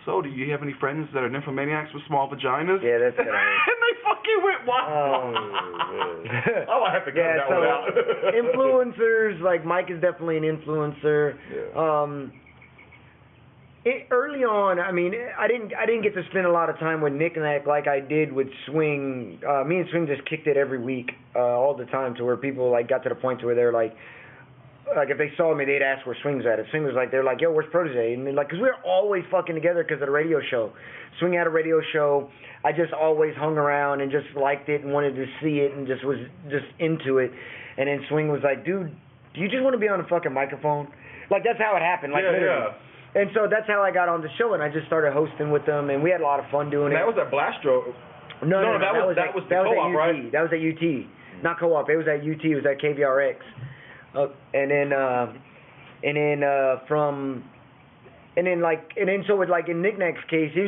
so, do you have any friends that are nymphomaniacs with small vaginas? Yeah, that's good. And they fucking went wild. Oh, I have to cut that one out. Influencers, like Mike is definitely an influencer. Yeah. Early on, I mean, I didn't get to spend a lot of time with Knick-Knack like I did with Swing. Me and Swing just kicked it every week, all the time, to where people like got to the point to where they're like if they saw me, they'd ask where Swing's at. If Swing was like, they're like, yo, where's Protege? And they're like, because we were always fucking together because of the radio show. Swing had a radio show. I just always hung around and just liked it and wanted to see it and just was just into it. And then Swing was like, dude, do you just want to be on a fucking microphone? Like, that's how it happened. Like, literally. Yeah. And so that's how I got on the show, and I just started hosting with them, and we had a lot of fun doing it. That was at Blastro. No, that was the co-op, right? That was at UT. Not co-op. It was at UT. It was at KVRX. So with like in Knick-Knack's case, he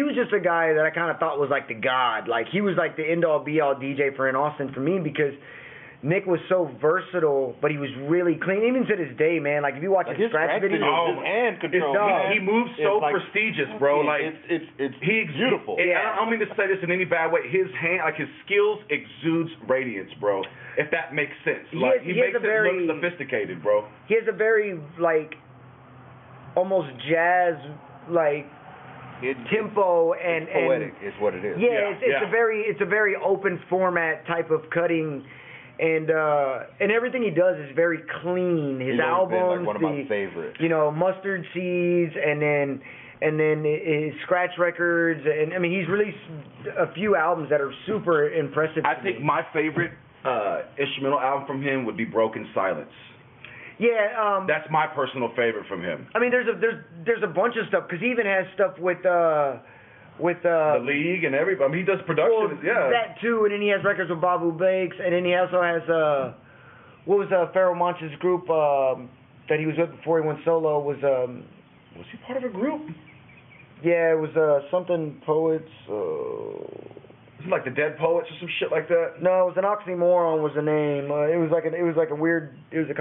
was just a guy that I kind of thought was like the god. Like, he was like the end-all be-all DJ in Austin for me, because Nick was so versatile, but he was really clean. Even to this day, man. Like, if you watch his scratch videos, hand control. He moves so like, prestigious, bro. Like, it's beautiful. I don't mean to say this in any bad way. His hand, like his skills, exudes radiance, bro. If that makes sense. He makes it look sophisticated, bro. He has a very like almost jazz like tempo and poetic is what it is. Yeah, it's a very open format type of cutting. And everything he does is very clean. His albums, like one of my favorites. You know, Mustard Seeds, and then his scratch records, and I mean, he's released a few albums that are super impressive. I think my favorite instrumental album from him would be Broken Silence. Yeah, that's my personal favorite from him. I mean, there's a bunch of stuff, because he even has stuff with the League and everybody. I mean, he does production. Well, that too, and then he has records with Babu Bakes, and then he also has what was Pharoah Monch's group that he was with before he went solo? Was he part of a group? Yeah, it was something Poets. Is it like the Dead Poets or some shit like that? No, it was an oxymoron was the name. It was like a weird. It was a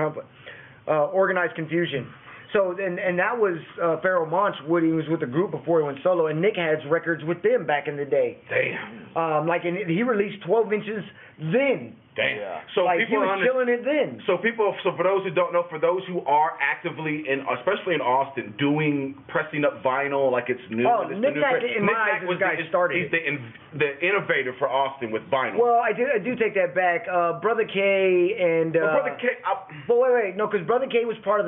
Organized Confusion. So and that was Pharoah Monch. He was with the group before he went solo, and Nick had records with them back in the day. Damn. He released 12 inches then. Damn. Yeah. So like, he was killing it then. So for those who don't know, for those who are actively especially in Austin, pressing up vinyl like it's new. Oh, Knick-Knack in my eyes is the guy started. He's the innovator for Austin with vinyl. Well, I do take that back. Brother K and Brother K. But wait, no, because Brother K was part of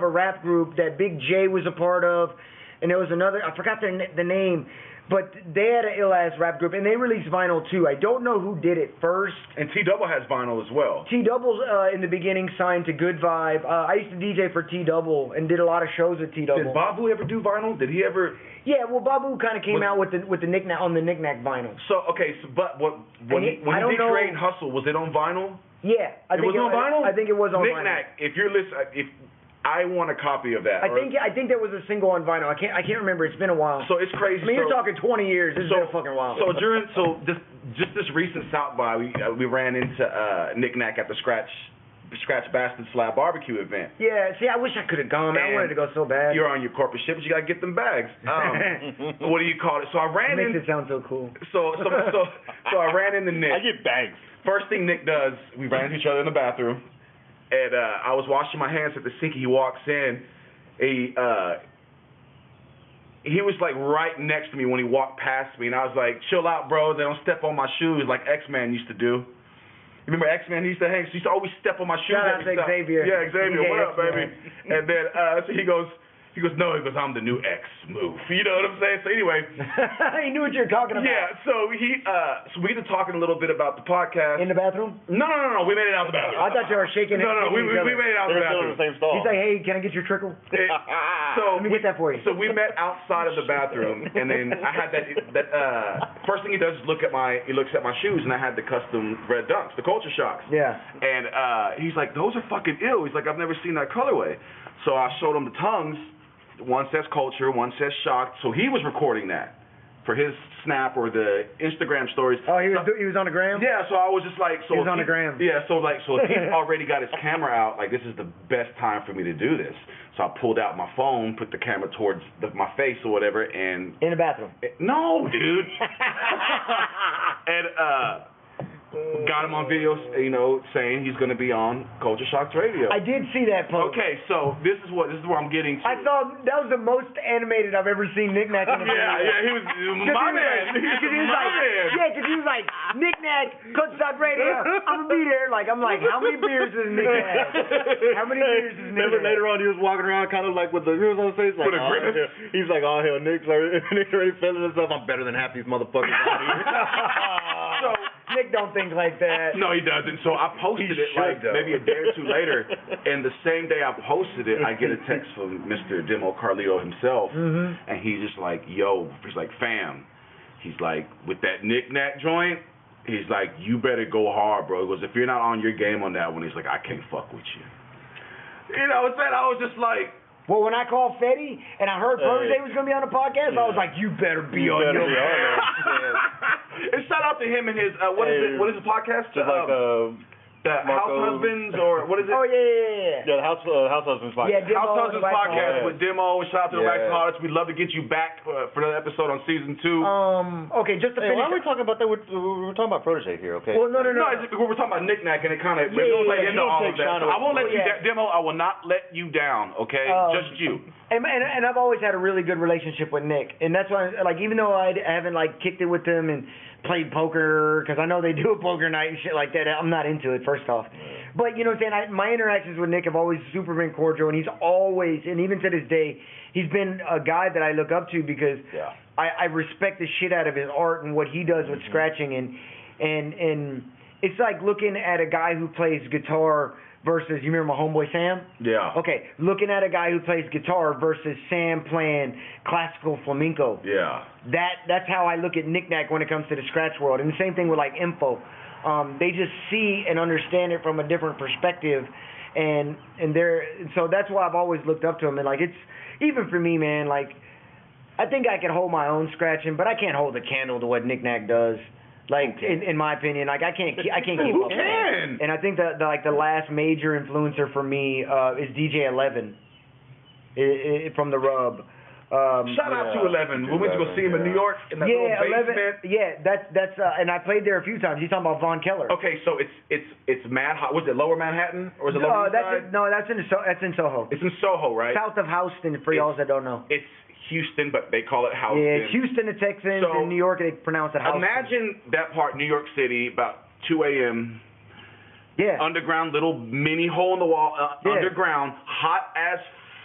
a rap group that Big J was a part of, and there was another. I forgot the name. But they had an ill-ass rap group, and they released vinyl, too. I don't know who did it first. And T-Double has vinyl as well. T-Double's, in the beginning, signed to Good Vibe. I used to DJ for T-Double and did a lot of shows with T-Double. Did Babu ever do vinyl? Did he ever? Yeah, well, Babu kind of came out with the Knick-Knack, on the Knick-Knack vinyl. So, okay, when he did Create and Hustle, was it on vinyl? Yeah. It was on vinyl? I think it was on vinyl. Knick-Knack, if you're listening... I want a copy of that. I think there was a single on vinyl. I can't remember. It's been a while. So it's crazy. I mean, you're talking 20 years. This has been a fucking while. So just this recent South by, we ran into Knick-Knack at the Scratch Bastard Slab Barbecue event. Yeah. See, I wish I could have gone. I wanted to go so bad. You're on your corporate ship, but you gotta get them bags. What do you call it? So I ran in. Makes it sound so cool. So I ran into Nick. I get bags. First thing Nick does, we ran into each other in the bathroom. And I was washing my hands at the sink. He walks in. He was like right next to me when he walked past me, and I was like, "Chill out, bro. They don't step on my shoes like X-Man used to do." You remember X-Man? He used to hang. So he used to always step on my shoes. Shout out to Xavier. Yeah, Xavier. What up, baby? X-Man. And then so he goes, no, he goes, I'm the new X move. You know what I'm saying? So anyway. He knew what you were talking about. Yeah, so we were talking a little bit about the podcast. In the bathroom? No. We made it out the bathroom. I thought you were shaking it. No, we made it out the bathroom. Still in the same stall. He's like, hey, can I get your trickle? So let me get that for you. So we met outside of the bathroom, and then I had that first thing he does is he looks at my shoes, and I had the custom red dunks, the Culture Shocks. Yeah. And he's like, those are fucking ill. He's like, I've never seen that colorway. So I showed him the tongues. One says Culture, one says Shocked. So he was recording that. for his Snap or the Instagram stories. Oh, he was on the gram? Yeah, so I was just like, so he was on the gram. Yeah, so if he's already got his camera out, like this is the best time for me to do this. So I pulled out my phone, put the camera towards my face or whatever, and in the bathroom. No, dude. And got him on video, saying he's going to be on Culture Shocks Radio. I did see that post. Okay, so this is where I'm getting to. I thought that was the most animated I've ever seen Nick Nack in a video. Yeah, he was my man. Because he was like, Nick Nack, Culture Shocks Radio, I'm going to be there. I'm like, how many beers does Nick have? How many beers does Nick have? Later on, he was walking around kind of like with the grills on his face. Like, he's like, oh, hell, Nick's already feeling himself. I'm better than half these motherfuckers out here. So, Nick don't think like that. No, he doesn't. So I posted it maybe a day or two later, and the same day I posted it, I get a text from Mr. Demo Carlito himself, and he's just like, yo, he's like, fam, he's like, with that Nick Nack joint, he's like, you better go hard, bro. He goes, if you're not on your game on that one, he's like, I can't fuck with you. You know what I'm saying? I was just like, well, when I called Fetty and I heard Protege was going to be on the podcast, I was like, you better be on your game. And shout out to him and his, what is the podcast? Just like the House Husbands, or what is it? Oh, yeah. Yeah, the House Husbands podcast. Yeah, House Husbands podcast with Demo. Shout out to the Waxaholics. We'd love to get you back for another episode on season 2. Okay, just to finish. Why are we talking about that? We're talking about Protege here, okay? Well, no. We're talking about Nick Nack, and it kind of, we don't play into all of that. So I won't let you down, Demo. I will not let you down, okay? Just you. And I've always had a really good relationship with Nick, and that's why, even though I haven't kicked it with him and played poker, because I know they do a poker night and shit like that, I'm not into it, first off. But you know what I'm saying? My interactions with Nick have always super been cordial, and he's always, and even to this day, he's been a guy that I look up to because I respect the shit out of his art and what he does with scratching, and it's like looking at a guy who plays guitar versus, you remember my homeboy Sam? Yeah. Okay, looking at a guy who plays guitar versus Sam playing classical flamenco. Yeah. That's how I look at Nick Nack when it comes to the scratch world. And the same thing with Info. They just see and understand it from a different perspective, and so that's why I've always looked up to him. And it's even for me, man. I think I can hold my own scratching, but I can't hold a candle to what Nick Nack does. In my opinion, I can't keep up. Who can? And I think the last major influencer for me is DJ 11 from the Rub. Shout out to 11. We went to go see him in New York in that little basement. 11. Yeah, that's and I played there a few times. He's talking about Von Keller. Okay, so it's Mad Hot. Was it Lower Manhattan or was it Lower East Side? That's in Soho. It's in Soho, right? South of Houston, for y'all that don't know. It's Houston, but they call it Houston. Yeah, it's Houston to Texans. In New York, they pronounce it Houston. Imagine that part, New York City, about 2 a.m. Yeah. Underground, little mini hole in the wall, underground, hot as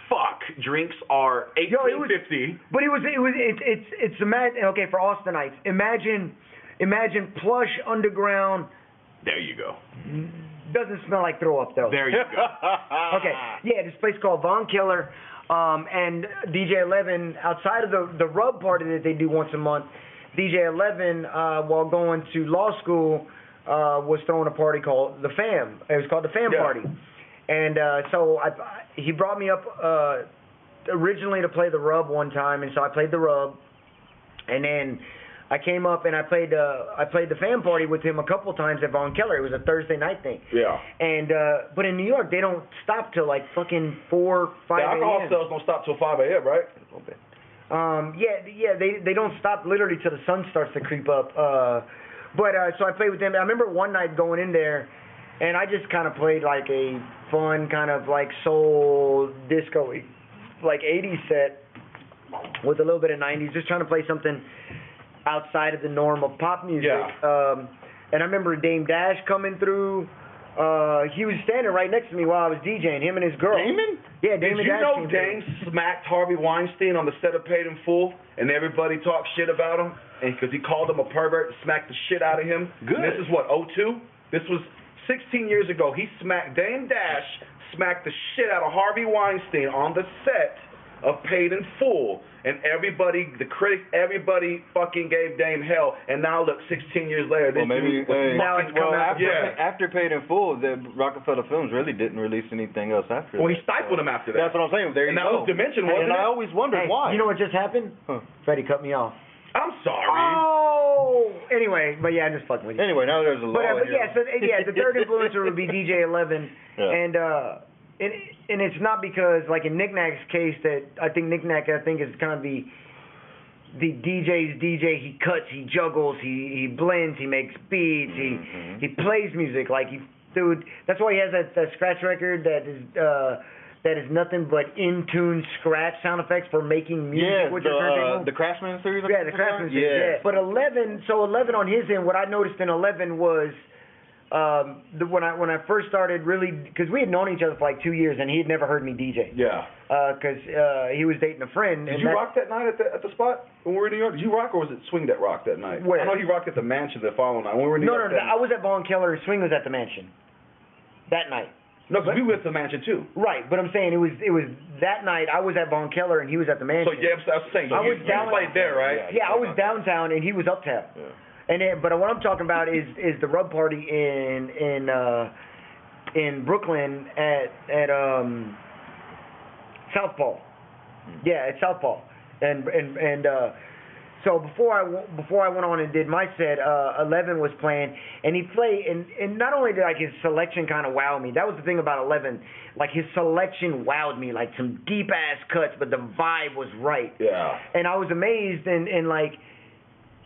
fuck. Drinks are $18.50. But it's imagine, okay, for Austinites. Imagine plush underground. There you go. Doesn't smell like throw up though. There you go. Okay, yeah, this place called Von Keller. And DJ 11, outside of the Rub party that they do once a month, DJ 11, while going to law school, was throwing a party called The Fam. It was called The Fam Party. And so he brought me up originally to play the Rub one time, and so I played the Rub. And then I came up and I played the Fan Party with him a couple times at Von Keller. It was a Thursday night thing. Yeah. And but in New York they don't stop till fucking 4, 5 a.m. The alcohol sales don't stop till 5 a.m. right? A little bit. They don't stop literally till the sun starts to creep up. But so I played with them. I remember one night going in there, and I just kind of played a fun kind of soul disco 80s set with a little bit of 90s, just trying to play something outside of the norm of pop music. Yeah. And I remember Dame Dash coming through. He was standing right next to me while I was DJing, him and his girl. Damon? Yeah, Damon Did you Dash know came Dame through. smacked Harvey Weinstein on the set of Paid in Full, and everybody talked shit about him, and because he called him a pervert, smacked the shit out of him. Good. And this is what, 02? This was 16 years ago. Dame Dash smacked the shit out of Harvey Weinstein on the set of Paid in Full, and everybody, the critics, everybody fucking gave Dame hell, and now look, 16 years later, this dude was fucking coming out. After Paid in Full, the Rockefeller Films really didn't release anything else after that. Well, he stifled him after that. That's what I'm saying. There you go. And that was Dimension, wasn't it? And I always wondered why. You know what just happened? Huh. Freddie cut me off. I'm sorry. Oh. Anyway, but yeah, I'm just fucking with you. Anyway, now there's a law But here. yeah, so yeah, the third influencer would be DJ 11, and it's not because like in Nick Nack's case that I think Nick Nack is kind of the DJ's DJ. He cuts, he juggles, he blends, he makes beats, he plays music like dude. That's why he has that scratch record that is nothing but in-tune scratch sound effects for making music with your turntable. The Craftsman series? Yeah, the Craftsman series, yeah. But 11 on his end, what I noticed in 11 was when I first started really, because we had known each other for like 2 years and he had never heard me DJ. Yeah. Because he was dating a friend. Did you rock that night at the spot when we were in New York? Did you rock or was it Swing that rocked that night? Where? I know he rocked at the Mansion the following night. When we were in New York. No, I was at Vaughn Keller and Swing was at the Mansion that night. No, because we were at the Mansion too. Right, but I'm saying it was that night I was at Vaughn Keller and he was at the Mansion. So yeah, I was saying you played there, right? Yeah, I was downtown and he was uptown. Yeah. And but what I'm talking about is the rub party in Brooklyn at Southpaw. Yeah, at Southpaw. And so before I went on and did my set, 11 was playing, and he played, and not only did like his selection kind of wow me, that was the thing about 11, like his selection wowed me, like some deep ass cuts, but the vibe was right. Yeah. And I was amazed, and like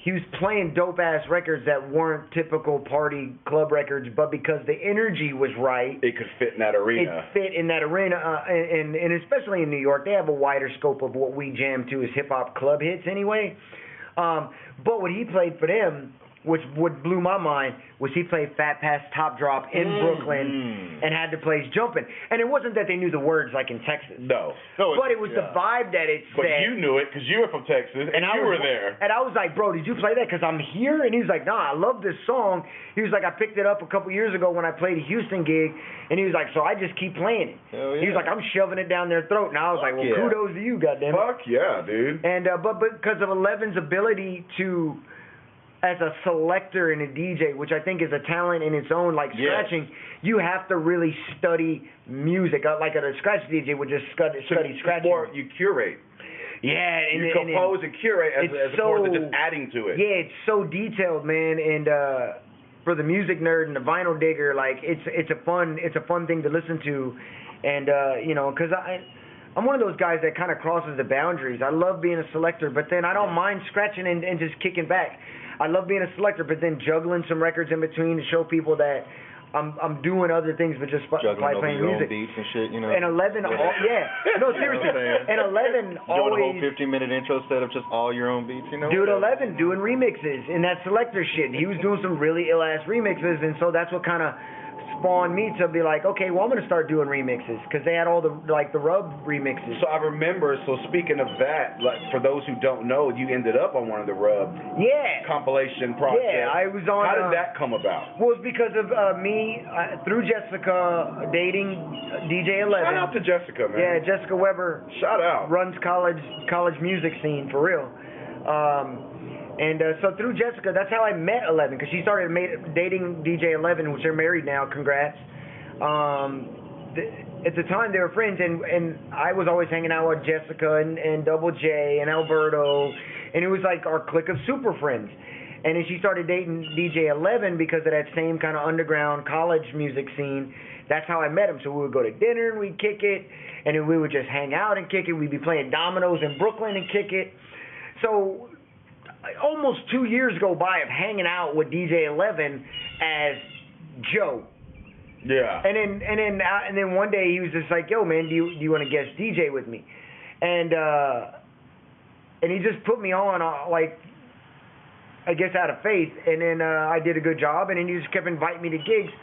he was playing dope ass records that weren't typical party club records, but because the energy was right, it could fit in that arena. It fit in that arena, and especially in New York, they have a wider scope of what we jam to as hip hop club hits anyway. But what he played for them, which blew my mind, was he played Fat Pass Top Drop in Brooklyn and had the place jumping. And it wasn't that they knew the words like in Texas. No. But it was the vibe that it But set. you knew it because you were from Texas and you were there. And I was like, bro, did you play that because I'm here? And he was like, nah, I love this song. He was like, I picked it up a couple years ago when I played a Houston gig. And he was like, so I just keep playing it. Hell yeah. He was like, I'm shoving it down their throat. And I was like, well, kudos to you, goddammit. Fuck yeah, dude. And but because of 11's ability to, as a selector and a DJ, which I think is a talent in its own, like scratching, you have to really study music. Like a scratch DJ would just study scratching. Or you curate. Yeah. And you compose and curate as opposed to just adding to it. Yeah, it's so detailed, man. And for the music nerd and the vinyl digger, like it's a fun thing to listen to. And, you know, because I'm one of those guys that kind of crosses the boundaries. I love being a selector, but then I don't mind scratching and just kicking back. I love being a selector, but then juggling some records in between to show people that I'm doing other things, but just playing music. Beats and shit, you know. And 11, no, seriously. And 11 always doing a whole 15-minute intro set of just all your own beats, you know. Dude, 11 doing remixes and that selector shit. And he was doing some really ill ass remixes, and so that's what kind of spawned me to be like, okay, well I'm gonna start doing remixes because they had all the Rub remixes. So I remember. So speaking of that, like for those who don't know, you ended up on one of the Rub compilation projects. Yeah, I was on. How did that come about? Well, it's because of me through Jessica dating DJ 11. Shout out to Jessica, man. Yeah, Jessica Weber. Shout out. Runs college music scene for real. And so through Jessica, that's how I met 11, because she started dating DJ 11, which they're married now. Congrats. At the time, they were friends, and I was always hanging out with Jessica and Double J and Alberto, and it was like our clique of super friends. And then she started dating DJ 11 because of that same kind of underground college music scene. That's how I met him. So we would go to dinner and we'd kick it, and then we would just hang out and kick it. We'd be playing dominoes in Brooklyn and kick it. So almost 2 years go by of hanging out with DJ 11 as Joe. Yeah. And then one day he was just like, "Yo, man, do you want to guest DJ with me?" And he just put me on like, I guess out of faith. And then I did a good job, and then he just kept inviting me to gigs.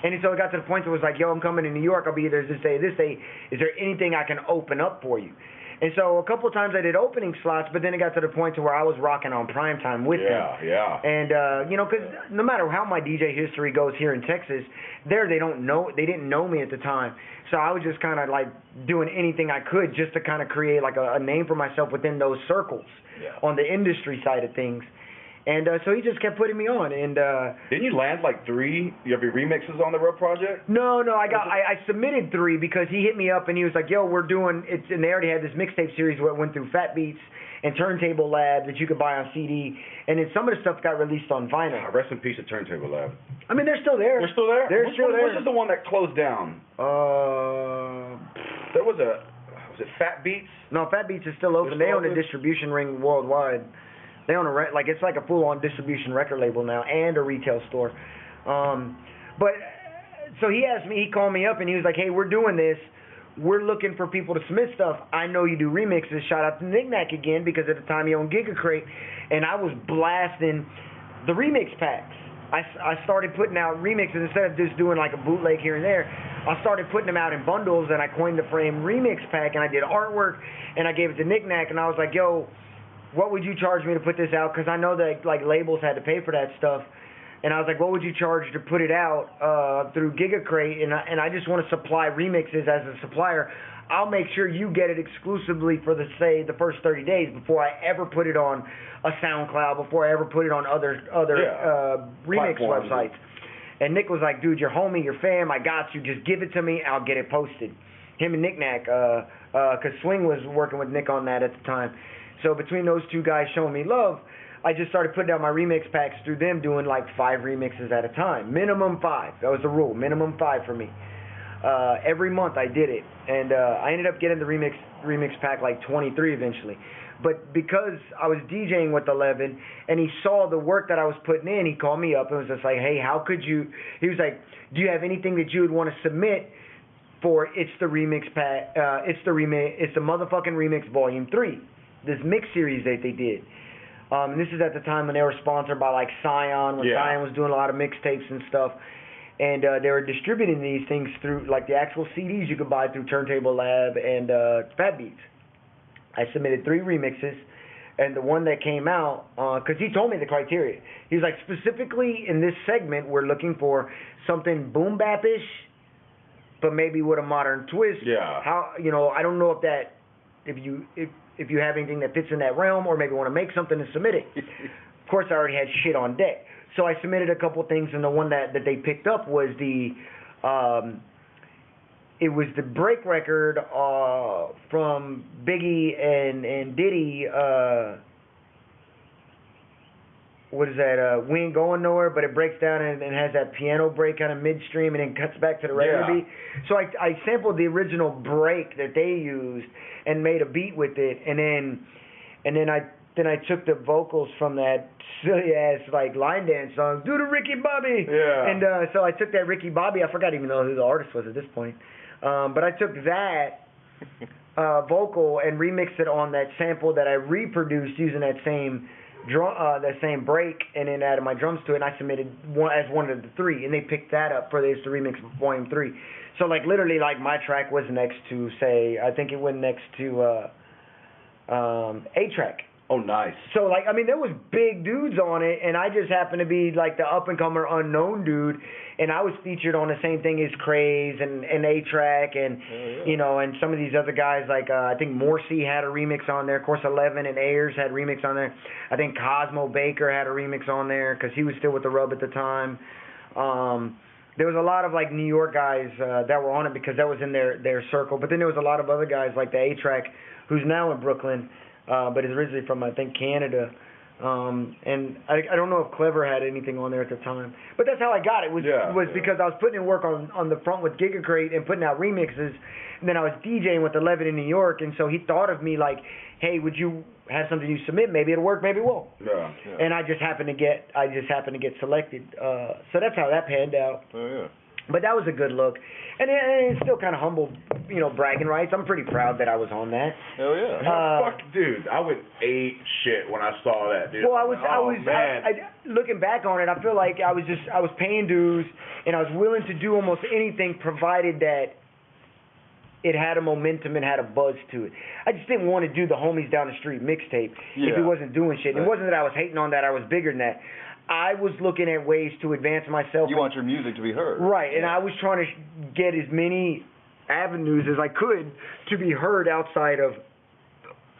And so it got to the point where it was like, "Yo, I'm coming to New York. I'll be there this day. Is there anything I can open up for you?" And so a couple of times I did opening slots, but then it got to the point to where I was rocking on primetime with them. Yeah. And you know, because no matter how my DJ history goes here in Texas, they didn't know me at the time. So I was just kind of like doing anything I could just to kind of create like a name for myself within those circles on the industry side of things. And so he just kept putting me on. And didn't you land like 3 of your remixes on the Road Project? No, I submitted 3 because he hit me up and he was like, yo, we're doing it, and they already had this mixtape series where it went through Fat Beats and Turntable Lab that you could buy on CD, and then some of the stuff got released on vinyl. Rest in peace to Turntable Lab. I mean, they're still there. They're still there? They're still there. Which is the one that closed down? There was it Fat Beats? No, Fat Beats is still open. They own a distribution ring worldwide. They own it's like a full-on distribution record label now and a retail store. But so he asked me, he called me up and he was like, hey, we're doing this. We're looking for people to submit stuff. I know you do remixes. Shout out to Knick Knack again because at the time he owned Gigacrate, and I was blasting the remix packs. I started putting out remixes instead of just doing like a bootleg here and there. I started putting them out in bundles, and I coined the frame remix pack, and I did artwork, and I gave it to Knick Knack, and I was like, yo, what would you charge me to put this out? Because I know that like labels had to pay for that stuff. And I was like, what would you charge to put it out through Gigacrate? And I just want to supply remixes as a supplier. I'll make sure you get it exclusively for the first 30 days before I ever put it on a SoundCloud, before I ever put it on other remix websites. And Nick was like, dude, you're homie, you're fam, I got you. Just give it to me, I'll get it posted. Him and Knick Knack, because Swing was working with Nick on that at the time. So between those two guys showing me love, I just started putting out my remix packs through them, doing like 5 remixes at a time. Minimum 5. That was the rule. Minimum 5 for me. Every month I did it. And I ended up getting the remix pack like 23 eventually. But because I was DJing with 11 and he saw the work that I was putting in, he called me up and was just like, hey, how could you? He was like, do you have anything that you would want to submit for It's the Remix pack? It's the motherfucking Remix Volume 3. This mix series that they did. And this is at the time when they were sponsored by like Scion, when Scion was doing a lot of mixtapes and stuff. And they were distributing these things through, like the actual CDs you could buy through Turntable Lab and Fat Beats. I submitted 3 remixes, and the one that came out, because he told me the criteria. He was like, specifically in this segment, we're looking for something boom bap-ish, but maybe with a modern twist. Yeah. How, I don't know if you have anything that fits in that realm, or maybe want to make something and submit it. Of course, I already had shit on deck. So I submitted a couple things, and the one that they picked up was the break record from Biggie and Diddy. What is that? We Ain't Going Nowhere, but it breaks down and has that piano break kind of midstream and then cuts back to the regular beat. So I sampled the original break that they used and made a beat with it, and then I took the vocals from that silly ass like line dance song, do the Ricky Bobby. Yeah. And so I took that Ricky Bobby. I forgot even know who the artist was at this point. But I took that vocal and remixed it on that sample that I reproduced using that same break, and then added my drums to it, and I submitted as one of the 3, and they picked that up for this to remix Volume 3. So like literally like my track was next to I think it went next to A-Track. Oh, nice. So like there was big dudes on it, and I just happened to be like the up and comer unknown dude, and I was featured on the same thing as Craze and A-Track and and some of these other guys like I think Morrissey had a remix on there. Of course, 11 and Ayers had remix on there. I think Cosmo Baker had a remix on there because he was still with the Rub at the time. There was a lot of like New York guys that were on it because that was in their circle. But then there was a lot of other guys like the A-Track, who's now in Brooklyn. But is originally from, I think, Canada. And I don't know if Clever had anything on there at the time. But that's how I got it, was because I was putting in work on the front with Gigacrate and putting out remixes. And then I was DJing with 11 in New York, and so he thought of me like, hey, would you have something you submit? Maybe it'll work, maybe it won't. Yeah. And I just happened to get selected. So that's how that panned out. Oh, yeah. But that was a good look. And it's still kind of humble, bragging rights. I'm pretty proud that I was on that. Hell yeah. Fuck, dude, I would ate shit when I saw that, dude. Well, looking back on it, I feel like I was paying dues, and I was willing to do almost anything provided that it had a momentum and had a buzz to it. I just didn't want to do the Homies Down the Street mixtape if it wasn't doing shit. Right. It wasn't that I was hating on that. I was bigger than that. I was looking at ways to advance myself. You want your music to be heard. Right, and I was trying to get as many avenues as I could to be heard outside of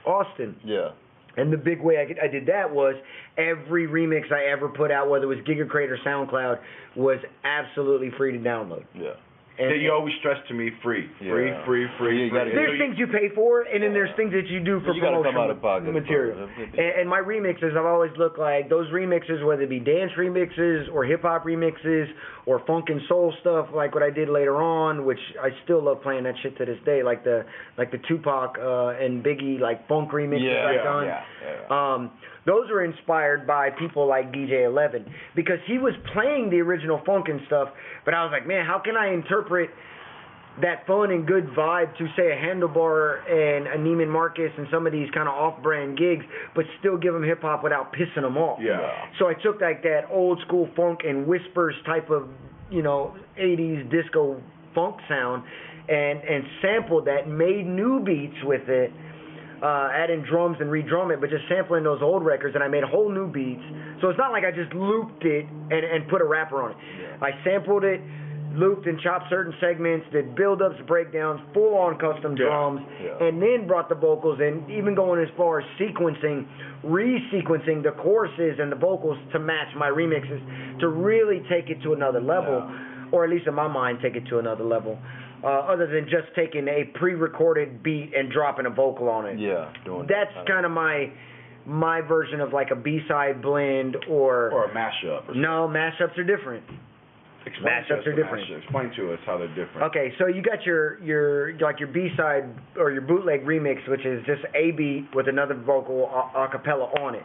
Austin. Yeah. And the big way I did that was every remix I ever put out, whether it was GigaCrate or SoundCloud, was absolutely free to download. Yeah. And you always stress to me free. Yeah. Free. There's things you pay for, and then there's things that you do for promotional material. And my remixes, I've always looked like those remixes, whether it be dance remixes or hip hop remixes or funk and soul stuff, like what I did later on, which I still love playing that shit to this day, like the Tupac and Biggie like funk remixes I've done. Those were inspired by people like DJ 11 because he was playing the original funk and stuff, but I was like, man, how can I interpret that fun and good vibe to, say, a Handlebar and a Neiman Marcus and some of these kind of off-brand gigs, but still give them hip-hop without pissing them off? Yeah. So I took like that old-school funk and whispers type of, 80s disco funk sound and sampled that, made new beats with it, adding drums and redrum it, but just sampling those old records, and I made whole new beats. So it's not like I just looped it and put a rapper on it. Yeah. I sampled it, looped and chopped certain segments, did build-ups, breakdowns, full-on custom drums, and then brought the vocals in, even going as far as resequencing the choruses and the vocals to match my remixes to really take it to another level, or at least in my mind, take it to another level. Other than just taking a pre-recorded beat and dropping a vocal on it. Yeah. That's kind of my version of like a B-side blend or a mashup. Or no, mashups are different. Mashups are different. Explain to us how they're different. Okay, so you got your B-side or your bootleg remix, which is just a beat with another vocal a cappella on it.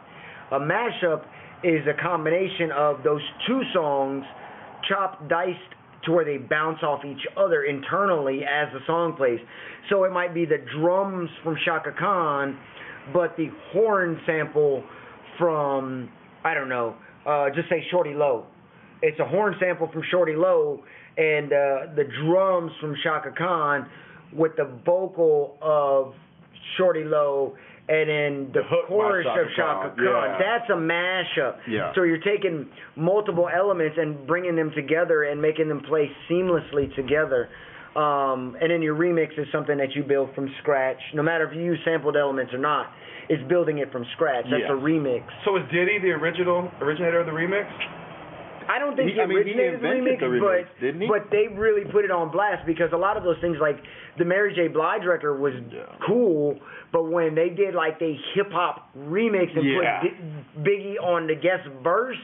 A mashup is a combination of those two songs chopped, diced, to where they bounce off each other internally as the song plays. So it might be the drums from Shaka Khan, but the horn sample from, I don't know, just say Shorty Low. It's a horn sample from Shorty Low and the drums from Shaka Khan with the vocal of Shorty Low and then the chorus of Shaka Khan. Yeah. That's a mashup. Yeah. So you're taking multiple elements and bringing them together and making them play seamlessly together. And then your remix is something that you build from scratch. No matter if you use sampled elements or not, it's building it from scratch. That's a remix. So is Diddy the originator of the remix? I don't think he originated the remix, but they really put it on blast because a lot of those things, like the Mary J. Blige record was cool, but when they did like the hip-hop remix and put Biggie on the guest verse,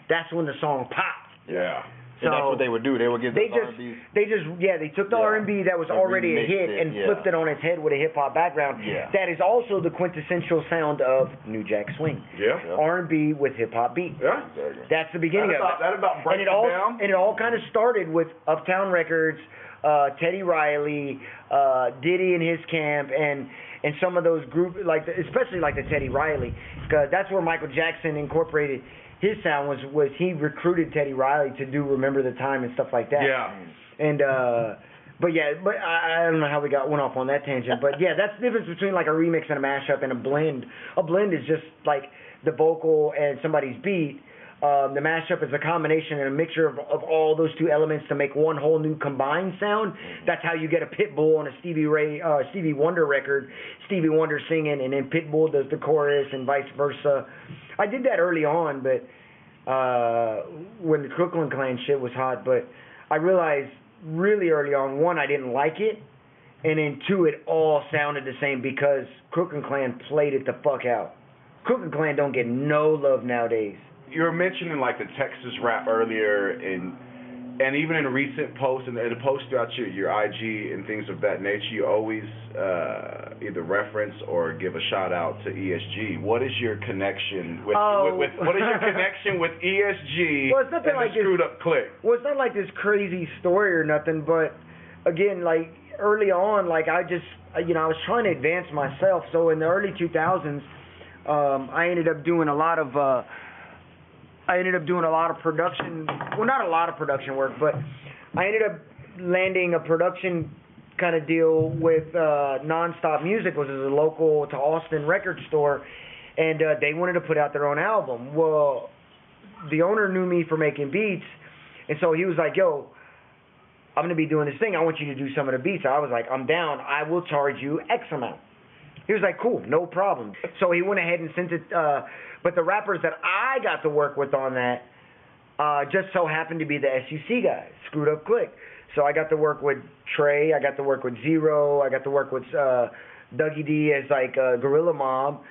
that's when the song popped. Yeah. And that's what they would do. They would give the R&B. They took the R&B that was already a hit and flipped it on its head with a hip-hop background. Yeah. That is also the quintessential sound of New Jack Swing. Yeah. R&B with hip-hop beat. Yeah. That's the beginning of it. That about breaks it down. And it all kind of started with Uptown Records, Teddy Riley, Diddy and his camp, and some of those groups, especially like the Teddy Riley, because that's where Michael Jackson incorporated his sound was he recruited Teddy Riley to do Remember the Time and stuff like that. Yeah. And but I don't know how we went off on that tangent. But yeah, that's the difference between like a remix and a mashup and a blend. A blend is just like the vocal and somebody's beat. The mashup is a combination and a mixture of all those two elements to make one whole new combined sound. That's how you get a Pitbull on a Stevie Wonder record. Stevie Wonder singing, and then Pitbull does the chorus, and vice versa. I did that early on, but when the Crooklyn Clan shit was hot. But I realized really early on, one, I didn't like it, and then two, it all sounded the same because Crooklyn Clan played it the fuck out. Crooklyn Clan don't get no love nowadays. You were mentioning like the Texas rap earlier, and even in recent posts and the posts throughout your IG and things of that nature, you always either reference or give a shout out to ESG. What is your connection with what is your connection with ESG and the Screwed Up Click? Well, it's not like this crazy story or nothing, but again, like early on, like I was trying to advance myself. So in the early 2000s, I ended up doing a lot of production, well, not a lot of production work, but I ended up landing a production kind of deal with Nonstop Music, which is a local to Austin record store, and they wanted to put out their own album. Well, the owner knew me for making beats, and so he was like, yo, I'm going to be doing this thing. I want you to do some of the beats. I was like, I'm down. I will charge you X amount. He was like, cool, no problem. So he went ahead and sent it. But the rappers that I got to work with on that just so happened to be the SUC guys, Screwed Up Click. So I got to work with Trey. I got to work with Zero. I got to work with Dougie D as like Gorilla Mob.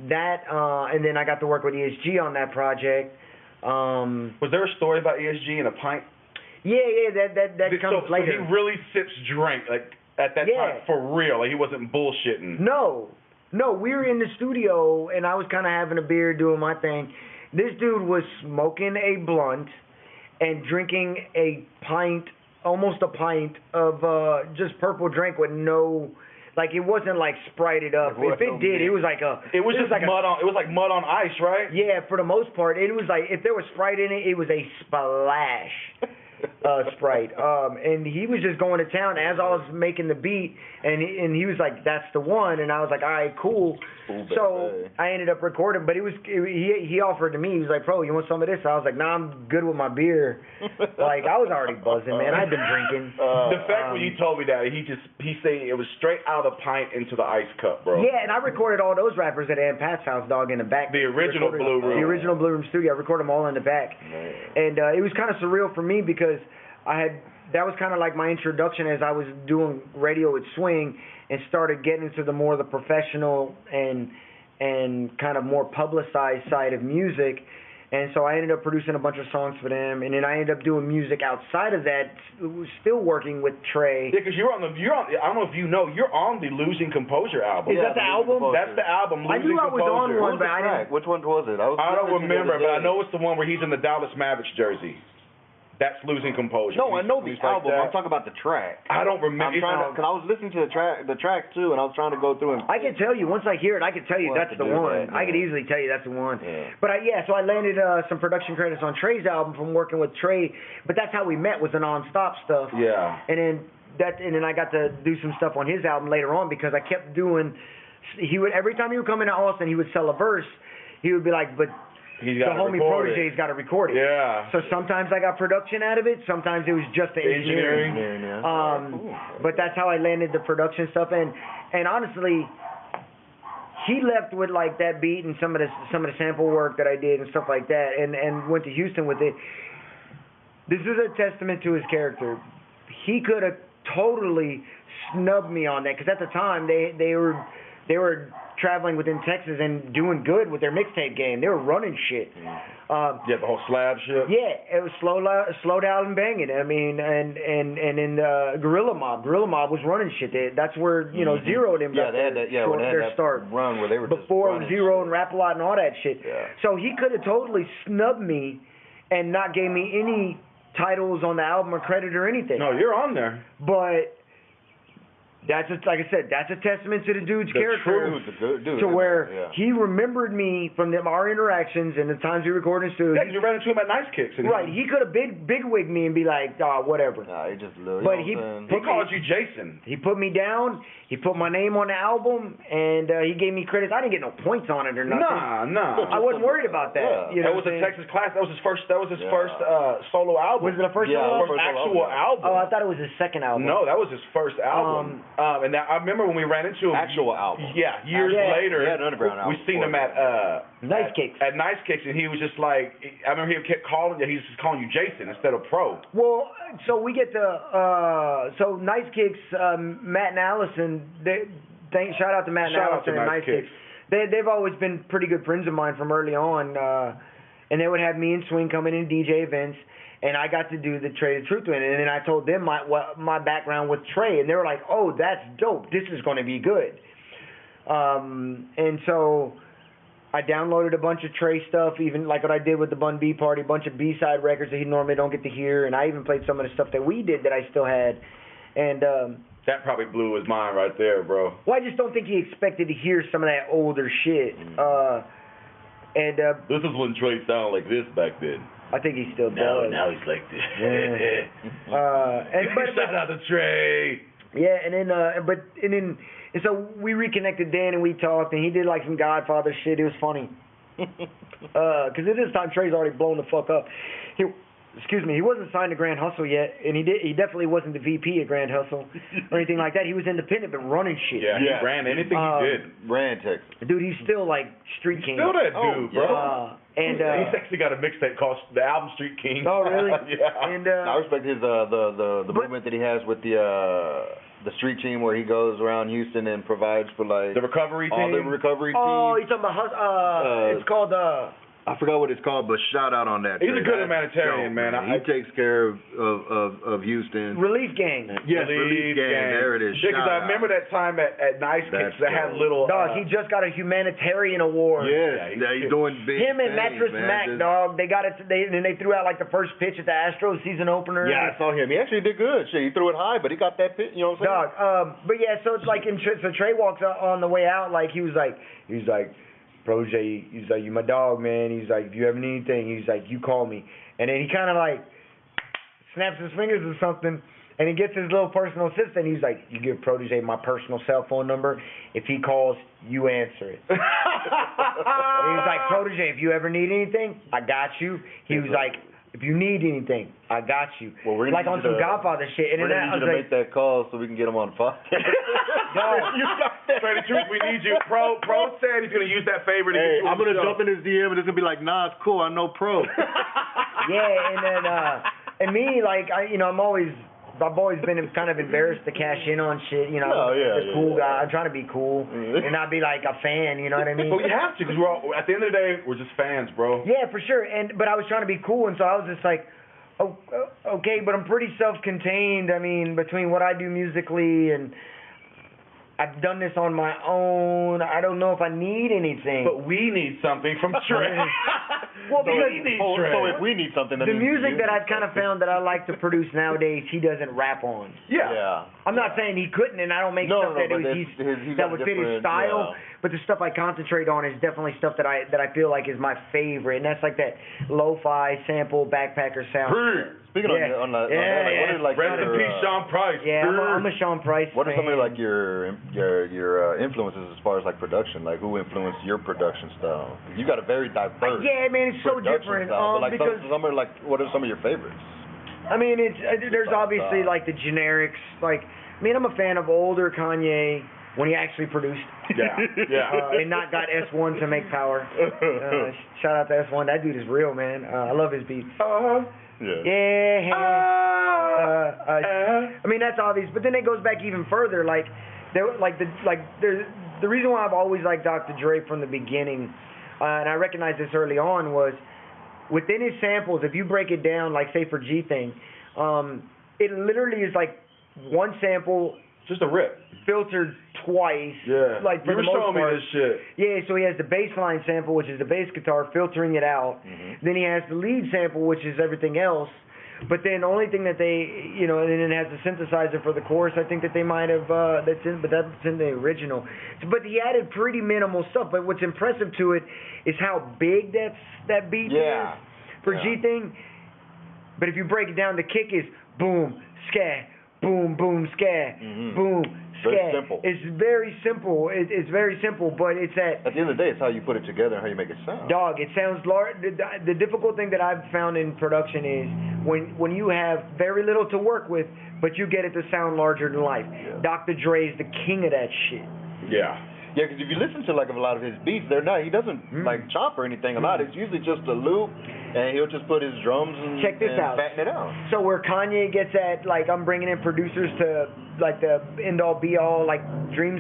That and then I got to work with ESG on that project. Was there a story about ESG and a pint? Yeah, that comes later. So he really sips drink like at that time for real. Like he wasn't bullshitting. No, we were in the studio and I was kind of having a beer, doing my thing. This dude was smoking a blunt and drinking a pint, almost a pint of just purple drink with no. Like it wasn't like Sprited up. If it did, it was like a. It was just like mud on. It was like mud on ice, right? Yeah, for the most part, it was like if there was Sprite in it, it was a splash. Sprite. And he was just going to town as I was making the beat, and he was like, "That's the one," and I was like, "All right, cool." So I ended up recording, but he offered to me. He was like, "Bro, you want some of this?" I was like, "Nah, I'm good with my beer." Like I was already buzzing, man. I'd been drinking. The fact when you told me that, he said it was straight out of the pint into the ice cup, bro. Yeah, and I recorded all those rappers at Aunt Pat's house, dog, in the back. The original Blue Room. The original Blue Room studio. I recorded them all in the back, and it was kind of surreal for me because that was kind of like my introduction as I was doing radio with Swing and started getting into the more of the professional and kind of more publicized side of music. And so I ended up producing a bunch of songs for them, and then I ended up doing music outside of that, still working with Trey. Yeah, because you're on. I don't know if you know, you're on the Losing Composure album. Is that the album? That's the album. I knew I was on one, but I didn't. Which one was it? I don't remember, but I know it's the one where he's in the Dallas Mavericks jersey. That's Losing Composure. No, I know the album. I'm talking about the track. I don't remember. Because I was listening to the track too, and I was trying to go through and. I can tell you once I hear it, I can tell you that's the one. I could easily tell you that's the one. Yeah. But so I landed some production credits on Trey's album from working with Trey. But that's how we met, was the nonstop stuff. Yeah. And then I got to do some stuff on his album later on because I kept doing. Every time he would come into Austin, he would sell a verse. He would be like, but. The homie Protege's got to record it. Yeah. So sometimes I got production out of it. Sometimes it was just the engineering. But that's how I landed the production stuff. And honestly, he left with like that beat and some of the sample work that I did and stuff like that, and went to Houston with it. This is a testament to his character. He could have totally snubbed me on that because at the time they were traveling within Texas and doing good with their mixtape game. They were running shit. The whole slab shit. Yeah, it was slow down and banging. I mean, and in Gorilla Mob was running shit. That's where Zero and them got their start. Run where they were before just Zero and Rap A Lot and all that shit. Yeah. So he could have totally snubbed me and not gave me any titles on the album or credit or anything. No, you're on there. But. Like I said, that's a testament to the dude's character. To where he remembered me from our interactions and the times we recorded in studio. Yeah, you ran into him at Nice Kicks. Right, he could have bigwigged me and be like, whatever. Nah, he just little. But he called you Jason. He put me down. He put my name on the album, and he gave me credits. I didn't get no points on it or nothing. Nah. I wasn't worried about that. Yeah. That was a Texas class. That was his first. Solo album. Was it the first solo? First actual album. Oh, I thought it was his second album. No, that was his first album. And I remember when we ran into him. Actual album. Yeah, years later. He had an underground album. We seen him at Nice Kicks. At Nice Kicks, and he was just like, I remember he kept calling you. He was just calling you Jason instead of Pro. Well, so we get so Nice Kicks, Matt and Allison. Shout out to Matt and Allison at Nice Kicks. They've always been pretty good friends of mine from early on, and they would have me and Swing come in and DJ events. And I got to do the Trey the Truth with it. And then I told them my background with Trey. And they were like, oh, that's dope. This is going to be good. And so I downloaded a bunch of Trey stuff, even like what I did with the Bun B Party, a bunch of B-side records that he normally don't get to hear. And I even played some of the stuff that we did that I still had. And that probably blew his mind right there, bro. Well, I just don't think he expected to hear some of that older shit. This is when Trey sounded like this back then. I think he still does. Now he's like this. But shout out to Trey. Yeah, and so we reconnected then and we talked and he did like some Godfather shit. It was funny. Because at this time Trey's already blown the fuck up. he wasn't signed to Grand Hustle yet, and he definitely wasn't the VP at Grand Hustle or anything like that. He was independent but running shit. Yeah, he ran anything he did. Ran Texas. Dude, he's still like Street King. Still that dude, bro. And he's actually got a mixtape called the album Street King. Oh, really? Yeah. And I respect his the movement that he has with the street team where he goes around Houston and provides for like the recovery team. All the recovery team. Oh, you're talking about it's called I forgot what it's called, but shout out on that. He's a good humanitarian, man. He takes care of Houston. Relief Gang. Yes, Relief Gang. There it is. Yeah, because I remember that time at Nice Kicks that had little. Dog, he just got a humanitarian award. Yes, he's doing big Him and things, Mattress man. Mac, dog. They got it. And they threw out like the first pitch at the Astros season opener. Yeah, I saw him. He actually did good. Shit, he threw it high, but he got that pitch. You know what I'm saying? Dog. But yeah, so it's like so Trey walks out on the way out, like he was like. Protege, he's like, you my dog, man. He's like, if you ever need anything, he's like, you call me. And then he kind of like snaps his fingers or something, and he gets his little personal assistant. He's like, you give Protege my personal cell phone number. If he calls, you answer it. And he's like, Protege, if you ever need anything, I got you. He was like, if you need anything, I got you. Well, we're like on some Godfather shit. And we're going to need you to make that call so we can get him on podcast. Straight the truth, we need you. Pro said he's going to use that favor to get you I'm going to jump in his DM and it's going to be like, nah, it's cool. I know Pro. Yeah, and then, and me, like, I've always been kind of embarrassed to cash in on shit, you know. The cool guy. I'm trying to be cool and not be like a fan, you know what I mean? Well, you have to, because at the end of the day, we're just fans, bro. Yeah, for sure. But I was trying to be cool, and so I was just like, oh, okay, but I'm pretty self-contained. I mean, between what I do musically and I've done this on my own. I don't know if I need anything. But we need something from Trey. Well, because so if we need something, the music that I've kind of found that I like to produce nowadays, he doesn't rap on. Yeah. I'm not saying he couldn't, and I don't make stuff that would fit his style. But the stuff I concentrate on is definitely stuff that I feel like is my favorite, and that's like that lo-fi sample backpacker sound. Speaking on that, what is like rest in peace, Sean Price. Yeah, I'm a Sean Price What are fan. some of like your influences as far as like production? Like who influenced your production style? You got a very diverse. Yeah, man, it's so different. Style, but like because what are some of your favorites? I mean, there's obviously like the generics. Like, I mean, I'm a fan of older Kanye when he actually produced. Yeah. And not got S1 to make power. Shout out to S1. That dude is real, man. I love his beats. Yeah. I mean, that's obvious. But then it goes back even further. Like, the reason why I've always liked Dr. Dre from the beginning, and I recognized this early on, was within his samples, if you break it down, like say for G Thing, it literally is like one sample, just a rip, filtered twice. Yeah. Like for you the most showing part. me this shit. Yeah, so he has the bass line sample, which is the bass guitar, filtering it out. Mm-hmm. Then he has the lead sample, which is everything else. But then the only thing that they, and then it has the synthesizer for the chorus. I think that they might have, that's in the original. But he added pretty minimal stuff. But what's impressive to it is how big that beat is for G Thing. But if you break it down, the kick is boom, scat, boom, boom, scat, boom, scat. Very simple. It's very simple. It's very simple, but it's at the end of the day, it's how you put it together and how you make it sound. Dog, it sounds large. The difficult thing that I've found in production is when you have very little to work with, but you get it to sound larger than life. Yeah. Dr. Dre is the king of that shit. Yeah. Yeah, because if you listen to like a lot of his beats, he doesn't like chop or anything a lot. It's usually just a loop, and he'll just put his drums and fatten it out. So where Kanye gets at, like, I'm bringing in producers to like the end all be all, like dream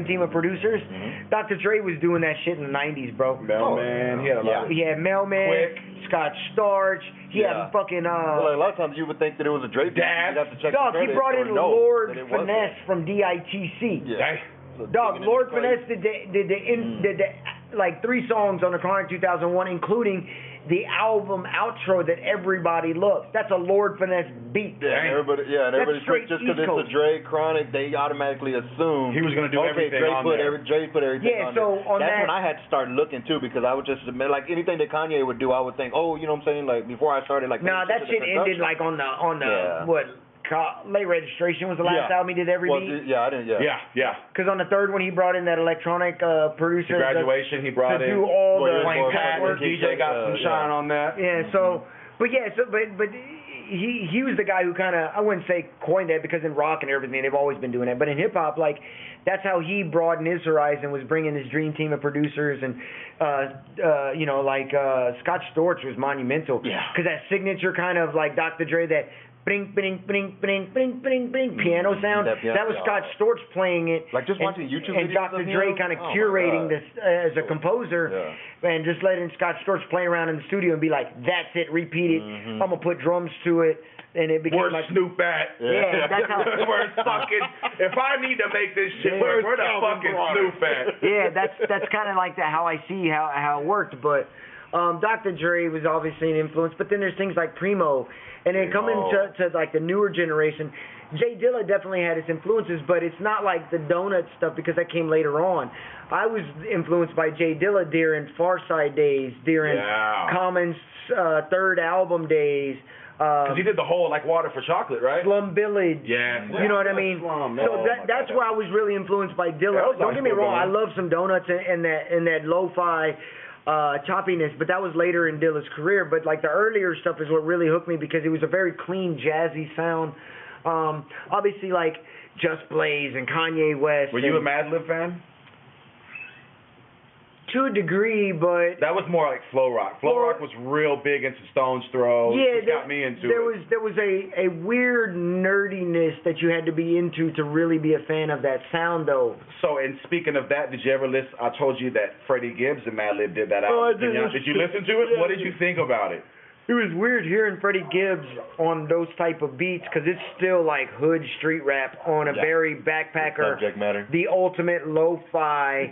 team of producers. Dr. Dre was doing that shit in the 90s, bro. Mailman, he had a lot. He had Mailman, Quick. Scott Storch. He had fucking Well, like a lot of times you would think that it was a Dre beat. Dad. You'd have to check Dog, the he credits brought in or know Lord that it Finesse wasn't. from DITC. Yeah. Dog, Lord Finesse did like 3 songs on the Chronic 2001, including the album outro that everybody loves. That's a Lord Finesse beat. Yeah, everybody straight just because East it's Coast. a Dre Chronic, they automatically assume He was going to do everything on there. Dre put everything on so there. on That's that, when I had to start looking too, because I would just admit, like anything that Kanye would do, I would think, oh, you know what I'm saying? Like before I started, like nah, that shit ended like on the late registration was the last album he did every beat. I didn't. Yeah. Because on the third one he brought in that electronic producer. The Graduation, he brought to in. do all the Wayne Pat, work. DJ got some shine on that. Yeah, so But yeah, but he was the guy who kind of, I wouldn't say coined that, because in rock and everything they've always been doing that, but in hip hop, like, that's how he broadened his horizon, was bringing his dream team of producers, and Scott Storch was monumental, because that signature kind of like Dr. Dre, that bing, bing, bing, bing, bing, bing, bing piano sound. That was Scott Storch playing it. Like just watching YouTube videos. And Dr. Dre kind of curating this as a composer, and just letting Scott Storch play around in the studio and be like, that's it, repeat it. I'm gonna put drums to it. And it became where's like Snoop at? Yeah, that's how. Where's fucking? If I need to make this shit, where the fucking Snoop at? Yeah, that's kind of like that. How I see how it worked. But Dr. Dre was obviously an influence. But then there's things like Primo, and then coming to like the newer generation, Jay Dilla definitely had his influences, but it's not like the donut stuff, because that came later on. I was influenced by Jay Dilla during Farside days, during Common's third album days. Because he did the whole like Water for Chocolate, right? Slum Village. Yeah. You know what I mean? So that's where I was really influenced by Dilla. Don't get me wrong, I love some donuts and that lo-fi choppiness, but that was later in Dilla's career. But like the earlier stuff is what really hooked me, because it was a very clean, jazzy sound. Obviously like Just Blaze and Kanye West. Were you a Madlib fan? To a degree, but that was more like flow rock. Flow rock was real big into Stone's Throw. Yeah, got me into it. There was a weird nerdiness that you had to be into to really be a fan of that sound, though. So, and speaking of that, did you ever listen? I told you that Freddie Gibbs and Madlib did that album. Did you listen to it? What did you think about it? It was weird hearing Freddie Gibbs on those type of beats, because it's still like hood street rap on a very backpacker, subject matter, the ultimate lo-fi.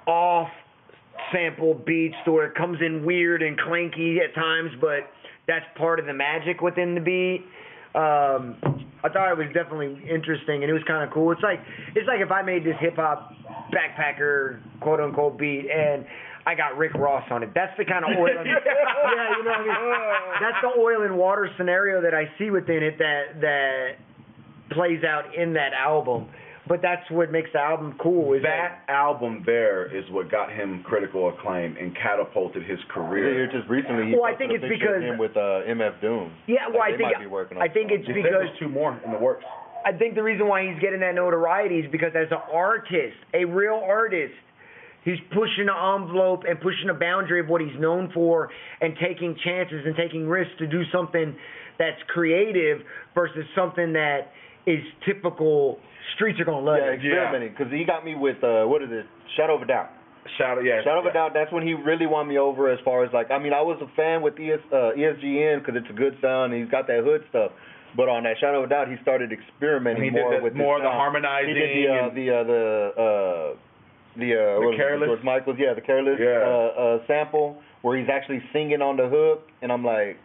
Off sample beats where it comes in weird and clanky at times, but that's part of the magic within the beat. I thought it was definitely interesting, and it was kind of cool. It's like if I made this hip hop backpacker quote unquote beat and I got Rick Ross on it. That's the kind of oil. You know what I mean? That's the oil and water scenario that I see within it that plays out in that album. But that's what makes the album cool. That album there is what got him critical acclaim and catapulted his career. Just recently, I think it's because him with MF Doom. Yeah, well, like I think it's because there's two more in the works. I think the reason why he's getting that notoriety is because as an artist, a real artist, he's pushing the envelope and pushing the boundary of what he's known for, and taking chances and taking risks to do something that's creative versus something that is typical. Streets are gonna love it. Experimenting, because he got me with what is it? Shadow of a Doubt. Shadow of a Doubt. That's when he really won me over. As far as like, I mean, I was a fan with ESGN because it's a good sound and he's got that hood stuff. But on that Shadow of a Doubt, he started experimenting more with more the harmonizing. He did the Careless. George Michael's, the Careless sample where he's actually singing on the hook, and I'm like.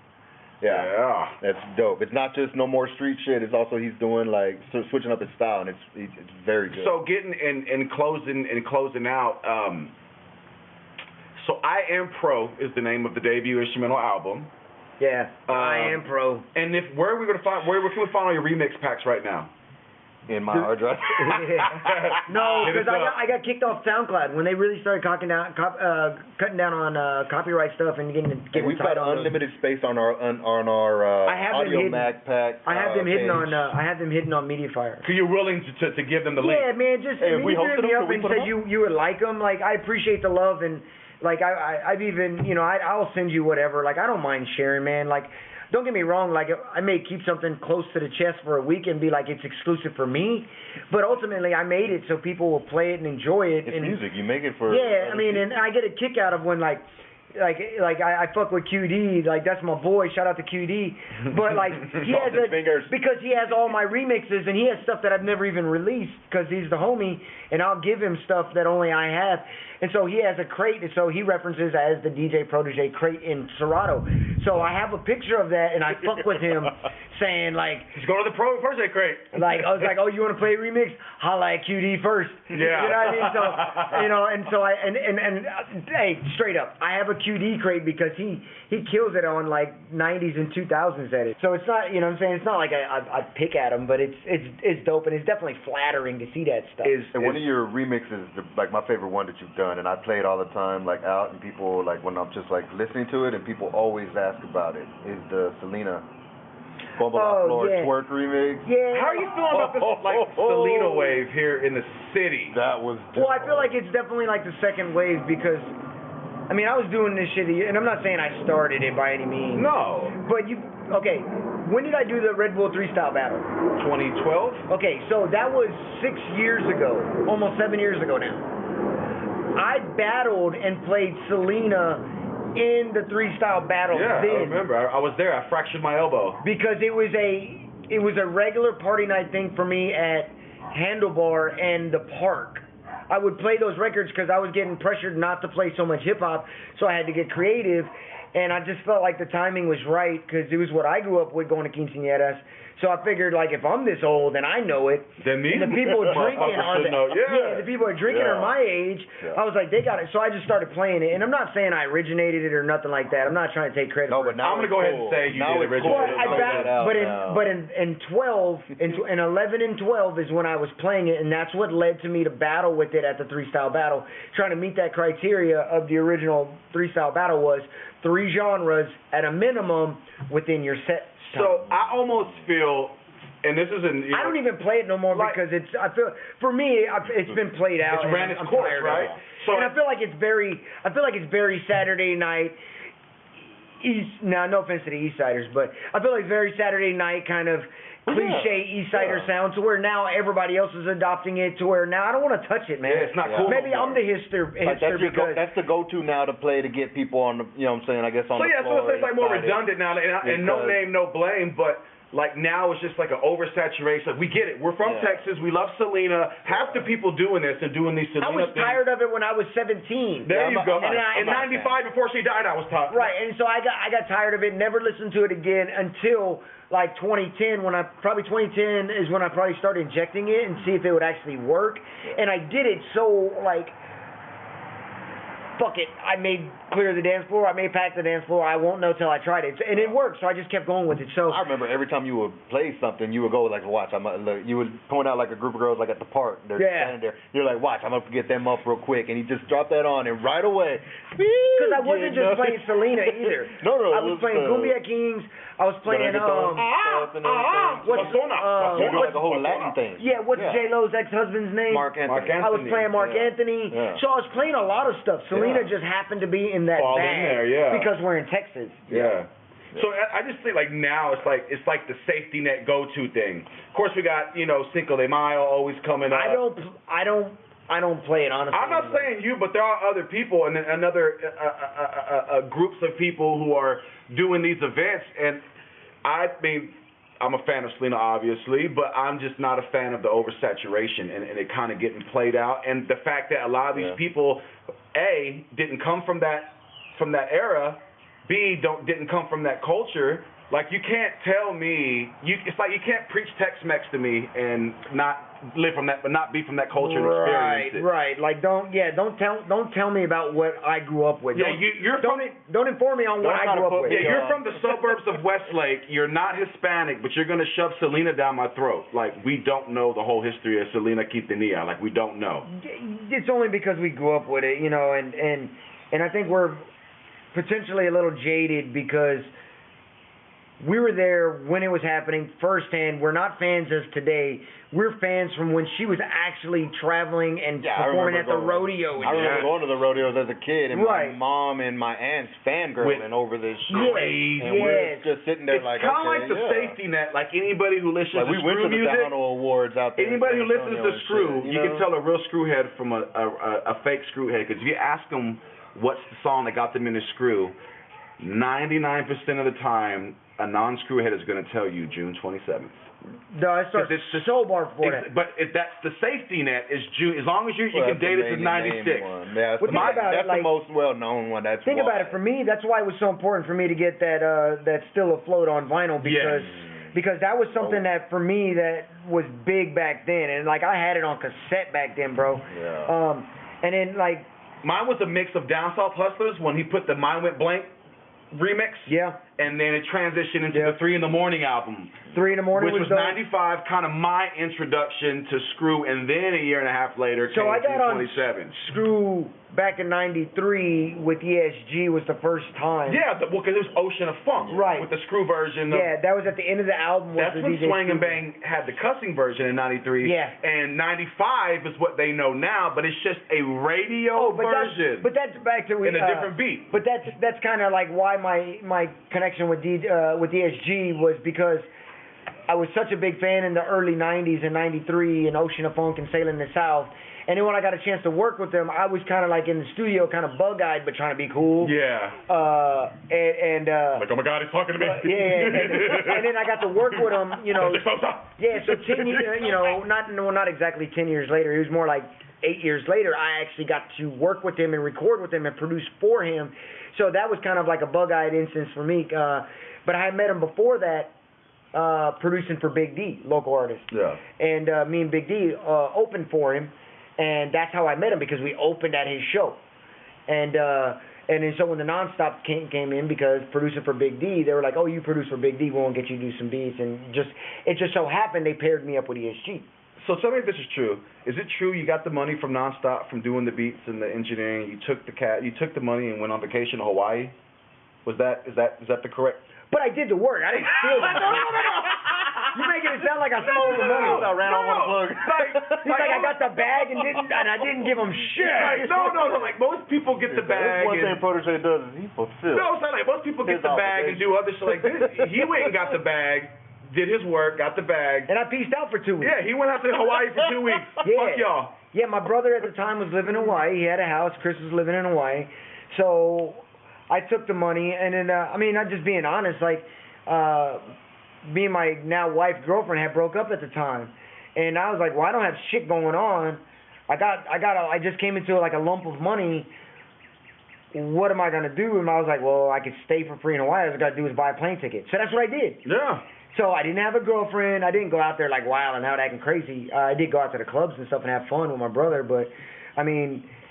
Yeah, that's dope. It's not just no more street shit. It's also he's doing like switching up his style, and it's very good. So getting and closing out. So I Am Pro is the name of the debut instrumental album. Yeah, I Am Pro. And where can we find all your remix packs right now? In my hard drive. No, because I got kicked off SoundCloud when they really started cutting down on copyright stuff and getting we've got unlimited space on our audio Mac pack. I have them hidden on MediaFire. So you're willing to give them the link? Yeah, man. Just if we hosted me up and said you would like them. Like, I appreciate the love, and like I've even I'll send you whatever. Like, I don't mind sharing, man. Like. Don't get me wrong, like, I may keep something close to the chest for a week and be like, it's exclusive for me, but ultimately I made it so people will play it and enjoy it. It's music, you make it for... Yeah, I mean, and I get a kick out of when, like I fuck with QD, like, that's my boy, shout out to QD, but, like, he has because he has all my remixes, and he has stuff that I've never even released, because he's the homie, and I'll give him stuff that only I have, and so he has a crate, and so he references as the DJ Protege crate in Serato, so I have a picture of that, and I fuck with him, saying, like... Just go to the Protege crate. Like, I was like, oh, you want to play a remix? Holla at QD first. Yeah. You know what I mean? So, and so hey, straight up, I have a QD crate because he kills it on, like, 90s and 2000s edit. So it's not, you know what I'm saying? It's not like I pick at him, but it's dope, and it's definitely flattering to see that stuff. And one of your remixes, like my favorite one that you've done, done, and I play it all the time, like out, and people like when I'm just like listening to it, and people always ask about it. Is the Selena Bumble Floor Twerk remix? Yeah. How are you feeling about this like Selena wave here in the city? That was dope. Well, I feel like it's definitely like the second wave because, I mean, I was doing this shit, and I'm not saying I started it by any means. No. But okay, when did I do the Red Bull 3-style battle? 2012? Okay, so that was 6 years ago, almost 7 years ago now. I battled and played Selena in the 3-style battle then. I remember. I was there. I fractured my elbow. Because it was a regular party night thing for me at Handlebar and the Park. I would play those records because I was getting pressured not to play so much hip-hop, so I had to get creative. And I just felt like the timing was right because it was what I grew up with, going to quinceañeras. So I figured, like, if I'm this old and I know it, then me? and the people drinking are the people are drinking are my age. Yeah. I was like, they got it. So I just started playing it. And I'm not saying I originated it or nothing like that. I'm not trying to take credit for it. Now I'm going to go ahead and say you did originate it. But in 11 and 12 is when I was playing it, and that's what led to me to battle with it at the 3-style battle. Trying to meet that criteria of the original 3-style battle was 3 genres at a minimum within your set. So I almost feel, and this isn't. I don't even play it no more because I feel for me it's been played out. It's ran its course, right? So and I feel like it's very Saturday night. No offense to the East Siders, but I feel like very Saturday night kind of cliche East Sider sound to where now everybody else is adopting it to where now I don't want to touch it, man. Yeah, it's not cool. Maybe I'm the hipster because that's the go-to now to play to get people on the, you know what I'm saying, I guess on the floor. So it's like more redundant now, and no name, no blame, but like now it's just like an oversaturation. We get it. We're from Texas. We love Selena. Half the people doing this and doing these Selena things. I was tired of it when I was 17. There you go. In 95 before she died, I was tired. Right, and so I got tired of it. Never listened to it again until like 2010 probably 2010 is when I probably started injecting it and see if it would actually work. And I did it so like fuck it. I made clear the dance floor. I made pack the dance floor. I won't know till I tried it. And it worked, so I just kept going with it. So I remember every time you would play something, you would go like, watch. You would point out like a group of girls like at the park. They're standing there. You're like, watch. I'm gonna get them up real quick, and you just drop that on, and right away. Because I wasn't just playing Selena either. No. I was playing Cumbia Kings. I was playing what's like a whole Latin thing. Yeah, what's J-Lo's ex-husband's name? Mark Anthony. I was playing Mark Anthony. Yeah. So I was playing a lot of stuff. Selena just happened to be in that bag because we're in Texas. Yeah. So I just think like now it's like the safety net go-to thing. Of course we got Cinco de Mayo always coming up. I don't play it honestly. I'm not saying you, but there are other people and another groups of people who are doing these events, and I mean, I'm a fan of Selena, obviously, but I'm just not a fan of the oversaturation and it kind of getting played out, and the fact that a lot of these people, A, didn't come from that era, B, didn't come from that culture. Like you can't tell me it's like you can't preach Tex-Mex to me and not live from that, but not be from that culture and experience it. Right. Like don't tell me about what I grew up with. Yeah, don't inform me on what I grew up with. Yeah, you're from the suburbs of Westlake. You're not Hispanic, but you're gonna shove Selena down my throat. Like we don't know the whole history of Selena Quintanilla. Like we don't know. It's only because we grew up with it, and I think we're potentially a little jaded because we were there when it was happening firsthand. We're not fans as today. We're fans from when she was actually traveling and performing at the rodeo. I remember going to the rodeos as a kid, and my mom and my aunts fangirling over this shit. And we're just sitting there like, it's kind of like the safety net. Like anybody who listens to we went to the Dono Awards out there. Anybody who listens to Screw, you can tell a real screwhead from a fake screwhead. Because if you ask them what's the song that got them into Screw, 99% of the time, a non-screwhead is going to tell you June 27th. No, it's so bar for that. But that's the safety net is June. As long as you can date it to 96. That's the most well-known one. Think about it. For me, that's why it was so important for me to get that Still Afloat on vinyl because that was something that for me that was big back then, and like I had it on cassette back then, bro. Yeah. And then like mine was a mix of Down South Hustlers when he put the Mine Went Blank remix. Yeah. And then it transitioned into the 3 in the Morning album. 3 in the morning which was 95, kind of my introduction to Screw, and then a year and a half later came I got 27. On Screw back in 93 with ESG was the first time. Yeah, because it was Ocean of Funk. Right. With the Screw version. Yeah, that was at the end of the album. That's when Swing and Bang had the cussing version in 93. Yeah. And 95 is what they know now, but it's just a radio version. But that's back to in a different beat. But that's kind of like why my connection with ESG was because I was such a big fan in the early 90s and 93 and Ocean of Funk and Sailing the South. And then when I got a chance to work with them, I was kind of like in the studio, kind of bug-eyed, but trying to be cool. Yeah. Like, oh my God, he's talking to me. Yeah. And then I got to work with him, Yeah, so 10 years, not exactly 10 years later. It was more like 8 years later. I actually got to work with him and record with him and produce for him. So that was kind of like a bug-eyed instance for me. But I had met him before that. Producing for Big D, local artist. Yeah. And me and Big D opened for him, and that's how I met him because we opened at his show. And then so when the Nonstop came in, because producing for Big D, they were like, "Oh, you produce for Big D, we won't get you to do some beats." And it just so happened they paired me up with ESG. So tell me if this is true. Is it true you got the money from Nonstop from doing the beats and the engineering? You took the money and went on vacation to Hawaii? Is that the correct? But I did the work. I didn't steal the money. No. You're making it sound like I stole the money. I ran on one plug. He's like, I got the bag and I didn't give him shit. No. Like most people get the bag. That's one thing Protege does is he fulfills. No, it's not like most people get the bag and do other shit like this. He went and got the bag, did his work, got the bag. And I peaced out for 2 weeks. Yeah, he went out to Hawaii for 2 weeks. Yeah. Fuck y'all. Yeah, my brother at the time was living in Hawaii. He had a house. Chris was living in Hawaii. So I took the money, and then, I'm just being honest, like, me and my now wife, girlfriend had broke up at the time. And I was like, well, I don't have shit going on. I just came into like a lump of money. What am I going to do? And I was like, well, I could stay for free in Hawaii. All I got to do is buy a plane ticket. So that's what I did. Yeah. So I didn't have a girlfriend. I didn't go out there like wild and out acting crazy. I did go out to the clubs and stuff and have fun with my brother. But,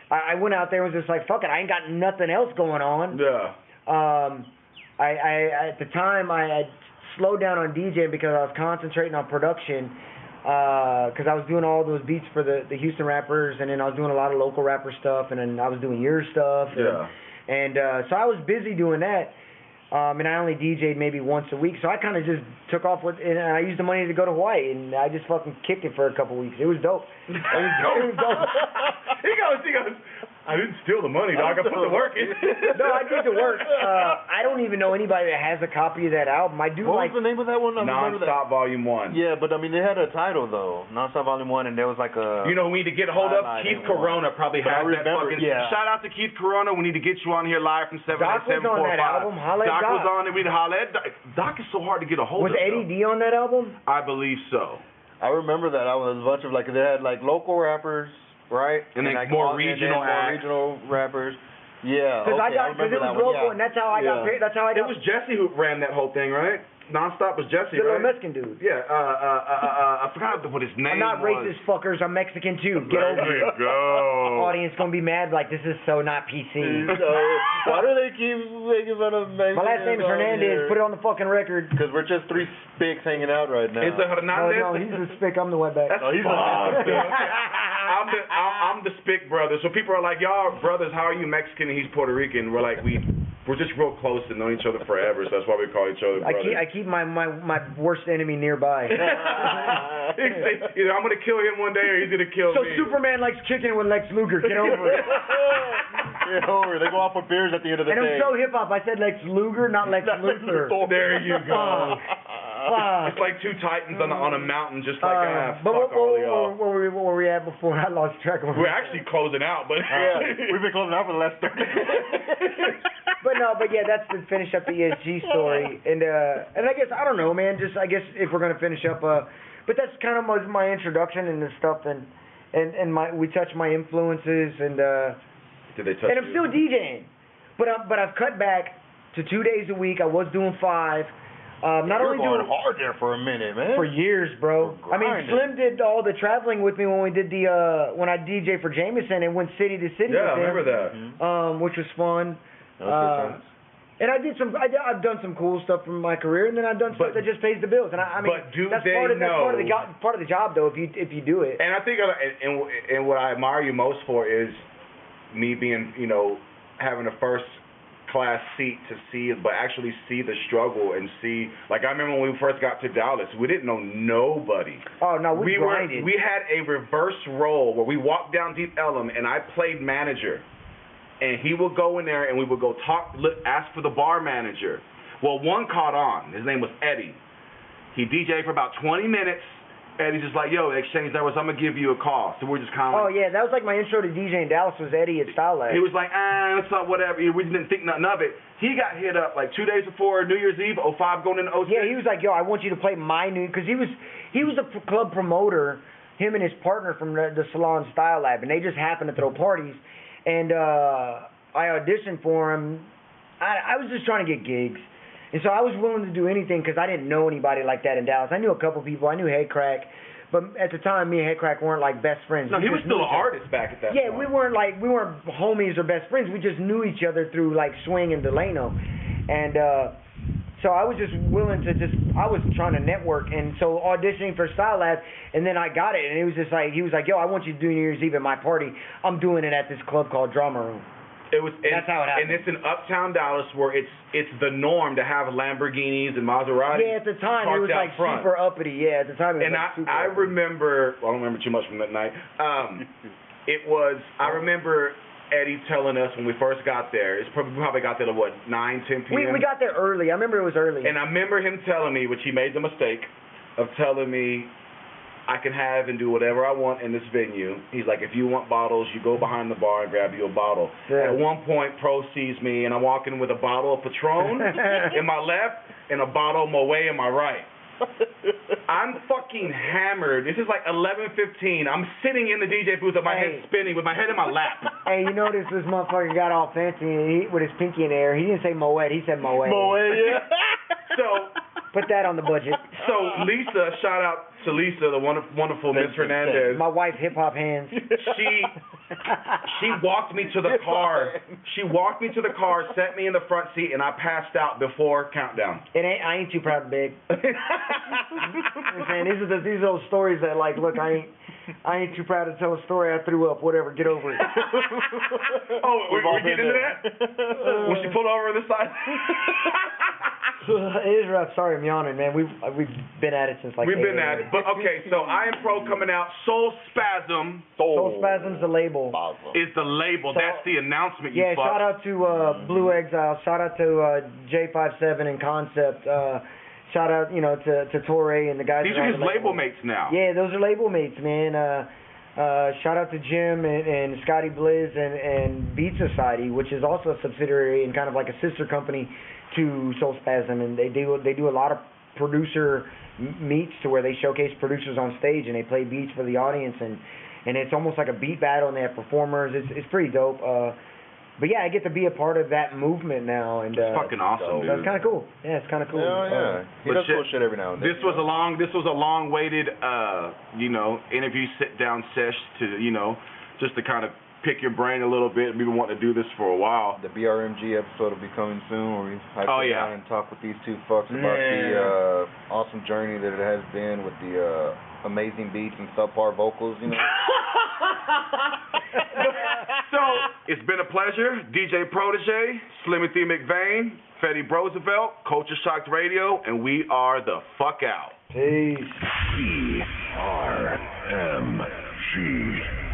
I went out there and was just like, fuck it. I ain't got nothing else going on. Yeah. I at the time, I had slowed down on DJing because I was concentrating on production because I was doing all those beats for the Houston rappers, and then I was doing a lot of local rapper stuff, and then I was doing your stuff. And so I was busy doing that. And I only DJ'd maybe once a week, so I kind of just took off with, and I used the money to go to Hawaii, and I just fucking kicked it for a couple weeks. It was dope. It was dope. He goes, I didn't steal the money, dog. I put the work in. No, I did the work. I don't even know anybody that has a copy of that album. I do What was the name of that one? Nonstop Volume 1. Yeah, but they had a title though. Nonstop Volume 1, and there was like a. You know, we need to get a hold of Keith Corona. Probably has that fucking. Yeah. Shout out to Keith Corona. We need to get you on here live from 78745. Doc was on that album. Doc was on it. We need to holler at Doc. Doc is so hard to get a hold of. Was Eddie D on that album? I believe so. I remember that. I was a bunch of they had like local rappers. Right, and then like more regional rappers. Yeah, because it was local, and that's how I got paid. That's how I got. It was Jesse who ran that whole thing, right? Nonstop was Jesse, the right? little Mexican dude. Yeah, I forgot what his name was. I'm not racist, fuckers. I'm Mexican too. Get over it. There you go. Audience gonna be mad. Like, this is so not PC. Why do they keep making fun of Mexicans? My last name is Hernandez. Put it on the fucking record. Because we're just three spics hanging out right now. Is it Hernandez? No, he's the spick. I'm the wetback. That's I'm the spick brother. So people are like, y'all brothers, how are you Mexican and he's Puerto Rican? We're like, we're just real close and know each other forever, so that's why we call each other brothers. I keep my worst enemy nearby. Either I'm gonna kill him one day or he's gonna kill me. So Superman likes kicking with Lex Luger. Get over it. Get over it. They go out for beers at the end of the day. And I'm so hip hop. I said Lex Luger, not Lex Luthor. There you go. It's like two titans on a mountain, just like but what were we at before? I lost track of. We're actually closing out, but we've been closing out for the last 30 minutes. But yeah, that's to finish up the ESG story, and I guess I don't know, man. Just I guess if we're gonna finish up, but that's kind of my introduction and the stuff, and we touch my influences, and did they touch? And I'm still DJing, but I've cut back to 2 days a week. I was doing 5. Not only going hard there for a minute, man. For years, bro. I mean, Slim did all the traveling with me when we did when I DJ for Jameson and went city to city. Yeah, I remember that. Which was fun. And I've done some cool stuff from my career, and then I've done stuff that just pays the bills. And I mean, that's part of the job, though. If you do it. And I think, and what I admire you most for is me being, having a first-class seat to see, but actually see the struggle and see. Like I remember when we first got to Dallas, we didn't know nobody. Oh no, we grinded. We had a reverse role where we walked down Deep Ellum, and I played manager. And he would go in there, and we would go ask for the bar manager. Well, one caught on. His name was Eddie. He DJ'd for about 20 minutes. Eddie's just like, yo, exchange numbers, I'm going to give you a call. So we're just kind of like... Oh, yeah, that was like my intro to DJ in Dallas was Eddie at Style Lab. He was like, it's not whatever. We didn't think nothing of it. He got hit up like 2 days before New Year's Eve, 05 going into 06. Yeah, he was like, yo, I want you to play my new... Because he was the club promoter, him and his partner from the salon Style Lab, and they just happened to throw parties. And I auditioned for him. I was just trying to get gigs. And so I was willing to do anything because I didn't know anybody like that in Dallas. I knew a couple people. I knew Head Crack. But at the time, me and Head Crack weren't like best friends. No, he was still an artist back at that point. Yeah, we weren't homies or best friends. We just knew each other through like Swing and Delano. And so I was just willing to I was trying to network. And so auditioning for Style Lab, and then I got it. And it was just like, he was like, yo, I want you to do New Year's Eve at my party. I'm doing it at this club called Drama Room. That's how it happened. And it's in uptown Dallas where it's the norm to have Lamborghinis and Maseratis. Yeah, at the time it was like super uppity. Yeah, at the time it was super I uppity. remember, well, I don't remember too much from that night. I remember Eddie telling us when we first got there, we probably got there at what, 9, 10 p.m.? We got there early. I remember it was early. And I remember him telling me, which he made the mistake of telling me, I can have and do whatever I want in this venue. He's like, if you want bottles, you go behind the bar and grab you a bottle. Yeah. At one point, Pro sees me, and I'm walking with a bottle of Patron in my left and a bottle of Moet in my right. I'm fucking hammered. This is like 11:15. I'm sitting in the DJ booth with my head spinning, with my head in my lap. Hey, you notice this motherfucker got all fancy and with his pinky in the air. He didn't say Moet. He said Moet. Moet, yeah. So put that on the budget. So Lisa, shout out to Lisa, the wonderful Miss Hernandez. My wife's hip hop hands. She walked me to the car. She walked me to the car, set me in the front seat, and I passed out before countdown. I ain't too proud to beg. Man, these are those stories that like, look, I ain't too proud to tell a story. I threw up. Whatever, get over it. Oh, we get into that? When she pulled over on the side. It is rough. Sorry, I'm yawning, man. We've been at it since like. We've been at it, but okay. So I Am Pro coming out. Soul Spasm. Soul Spasm's the label. Is the label? So, that's the announcement. Yeah. Shout out to Blue Exile. Shout out to J57 and Concept. Shout out, to Torre and the guys. These are his label mates now. Yeah, those are label mates, man. Shout out to Jim and Scotty Blizz and Beat Society, which is also a subsidiary and kind of like a sister company to Soul Spasm, and they do a lot of producer meets to where they showcase producers on stage and they play beats for the audience, and it's almost like a beat battle, and they have performers. It's pretty dope. But yeah, I get to be a part of that movement now, and it's fucking awesome, dude. That's kind of cool. Yeah, it's kind of cool. Yeah. He does cool shit every now and then. This was a long-waited, interview sit-down sesh to, just to kind of pick your brain a little bit. We've been wanting to do this for a while. The BRMG episode will be coming soon, where we sit down and talk with these two fucks about the awesome journey that it has been with the amazing beats and subpar vocals, So, it's been a pleasure. DJ Protege, Slimothy McVeigh, Fetty Roosevelt, Culture Shock Radio, and we are the fuck out. Peace. PRMG.